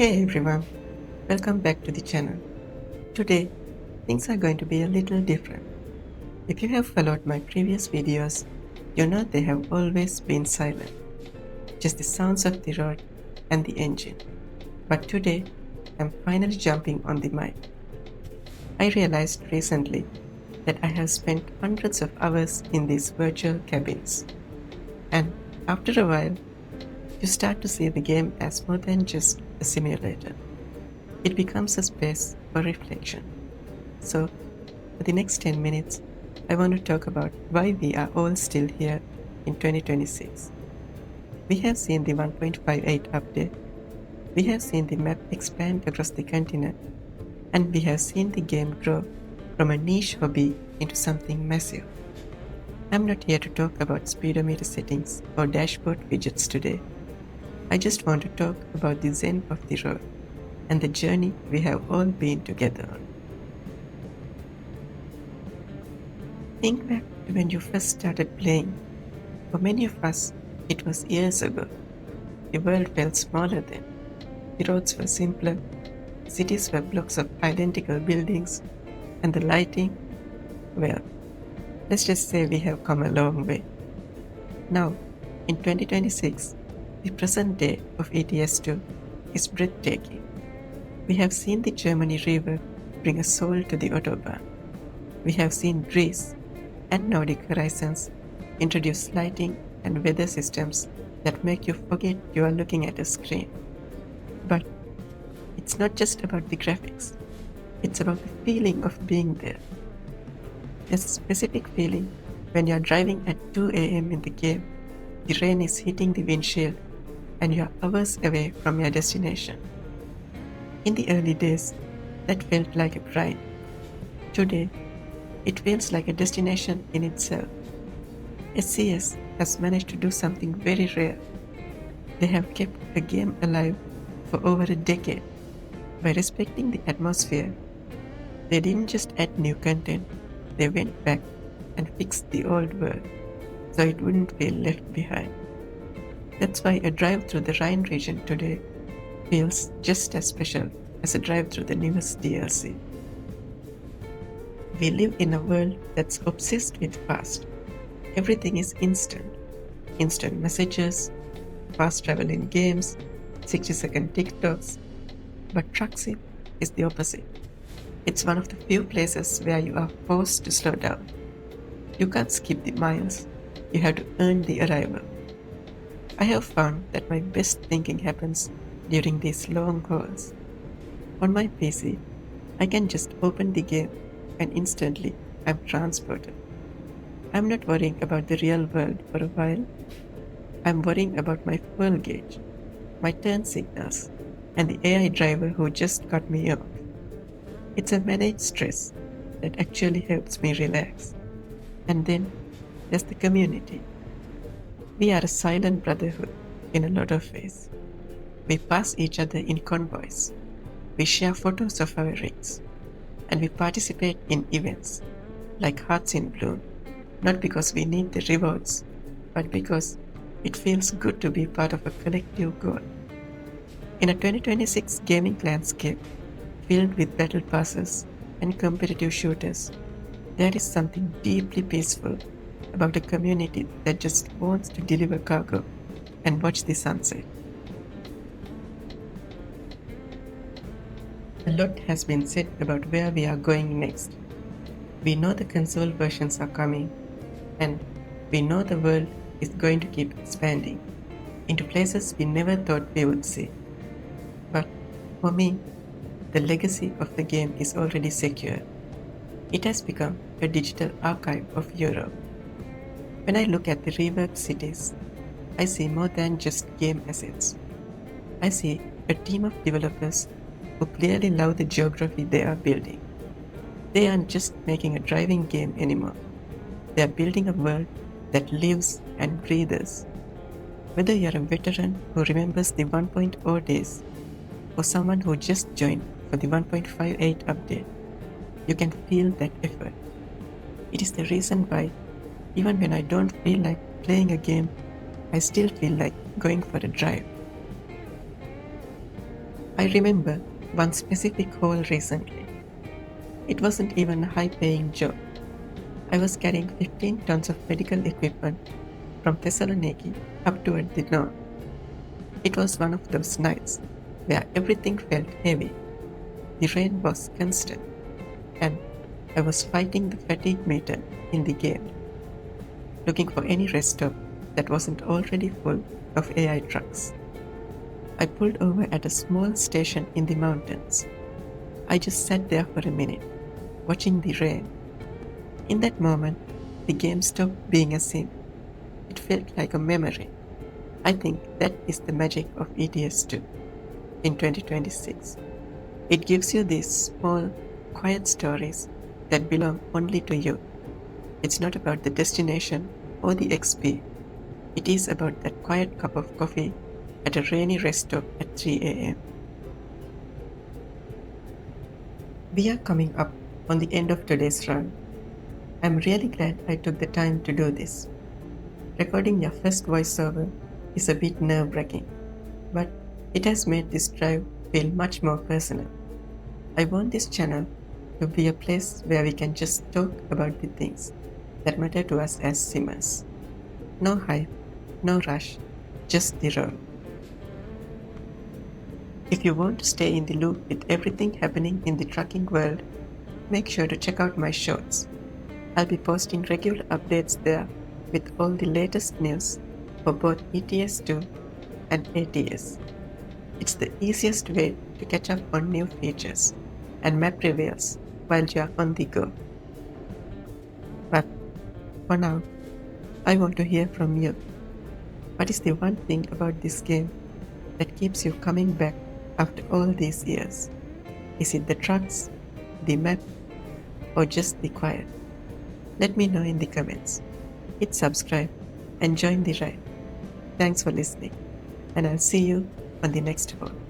Hey everyone, welcome back to the channel. Today, things are going to be a little different. If you have followed my previous videos, you know they have always been silent, just the sounds of the road and the engine. But today, I'm finally jumping on the mic. I realized recently that I have spent hundreds of hours in these virtual cabins. And after a while, you start to see the game as more than just a simulator. It becomes a space for reflection. So, for the next 10 minutes, I want to talk about why we are all still here in 2026. We have seen the 1.58 update, we have seen the map expand across the continent, and we have seen the game grow from a niche hobby into something massive. I'm not here to talk about speedometer settings or dashboard widgets today. I just want to talk about the zen of the road and the journey we have all been together on. Think back to when you first started playing. For many of us, it was years ago. The world felt smaller then. The roads were simpler, cities were blocks of identical buildings, and the lighting, well, let's just say we have come a long way. Now, in 2026, the present day of ETS2 is breathtaking. We have seen the Germany river bring a soul to the Autobahn. We have seen Greece and Nordic horizons introduce lighting and weather systems that make you forget you are looking at a screen. But it's not just about the graphics, it's about the feeling of being there. There's a specific feeling when you're driving at 2 a.m. in the game, the rain is hitting the windshield, and you're hours away from your destination. In the early days, that felt like a grind. Today, it feels like a destination in itself. SCS has managed to do something very rare. They have kept a game alive for over a decade. By respecting the atmosphere, they didn't just add new content, they went back and fixed the old world so it wouldn't feel left behind. That's why a drive through the Rhine region today feels just as special as a drive through the newest DLC. We live in a world that's obsessed with fast. Everything is instant. Instant messages, fast travel in games, 60-second TikToks. But Trucksim is the opposite. It's one of the few places where you are forced to slow down. You can't skip the miles. You have to earn the arrival. I have found that my best thinking happens during these long hauls. On my PC, I can just open the game and instantly I'm transported. I'm not worrying about the real world for a while. I'm worrying about my fuel gauge, my turn signals, and the AI driver who just cut me off. It's a managed stress that actually helps me relax. And then there's the community. We are a silent brotherhood in a lot of ways. We pass each other in convoys. We share photos of our rigs. And we participate in events like Hearts in Bloom, not because we need the rewards, but because it feels good to be part of a collective goal. In a 2026 gaming landscape filled with battle passes and competitive shooters, there is something deeply peaceful about a community that just wants to deliver cargo and watch the sunset. A lot has been said about where we are going next. We know the console versions are coming, and we know the world is going to keep expanding into places we never thought we would see. But for me, the legacy of the game is already secure. It has become a digital archive of Europe. When I look at the reworked cities, I see more than just game assets. I see a team of developers who clearly love the geography they are building. They aren't just making a driving game anymore. They are building a world that lives and breathes. Whether you're a veteran who remembers the 1.0 days or someone who just joined for the 1.58 update, you can feel that effort. It is the reason why, even when I don't feel like playing a game, I still feel like going for a drive. I remember one specific hole recently. It wasn't even a high paying job. I was carrying 15 tons of medical equipment from Thessaloniki up toward the north. It was one of those nights where everything felt heavy. The rain was constant, and I was fighting the fatigue meter in the game, looking for any rest stop that wasn't already full of AI trucks. I pulled over at a small station in the mountains. I just sat there for a minute, watching the rain. In that moment, the game stopped being a sim. It felt like a memory. I think that is the magic of ETS 2 in 2026. It gives you these small, quiet stories that belong only to you. It's not about the destination or the XP. It is about that quiet cup of coffee at a rainy rest stop at 3 a.m. We are coming up on the end of today's run. I'm really glad I took the time to do this. Recording your first voiceover is a bit nerve-wracking, but it has made this drive feel much more personal. I want this channel to be a place where we can just talk about the things that matter to us as simmers. No hype, no rush, just the raw. If you want to stay in the loop with everything happening in the trucking world, make sure to check out my shorts. I'll be posting regular updates there with all the latest news for both ETS2 and ATS. It's the easiest way to catch up on new features and map reveals while you're on the go. But for now, I want to hear from you. What is the one thing about this game that keeps you coming back after all these years? Is it the trucks, the map, or just the quiet? Let me know in the comments. Hit subscribe and join the ride. Thanks for listening, and I'll see you on the next one.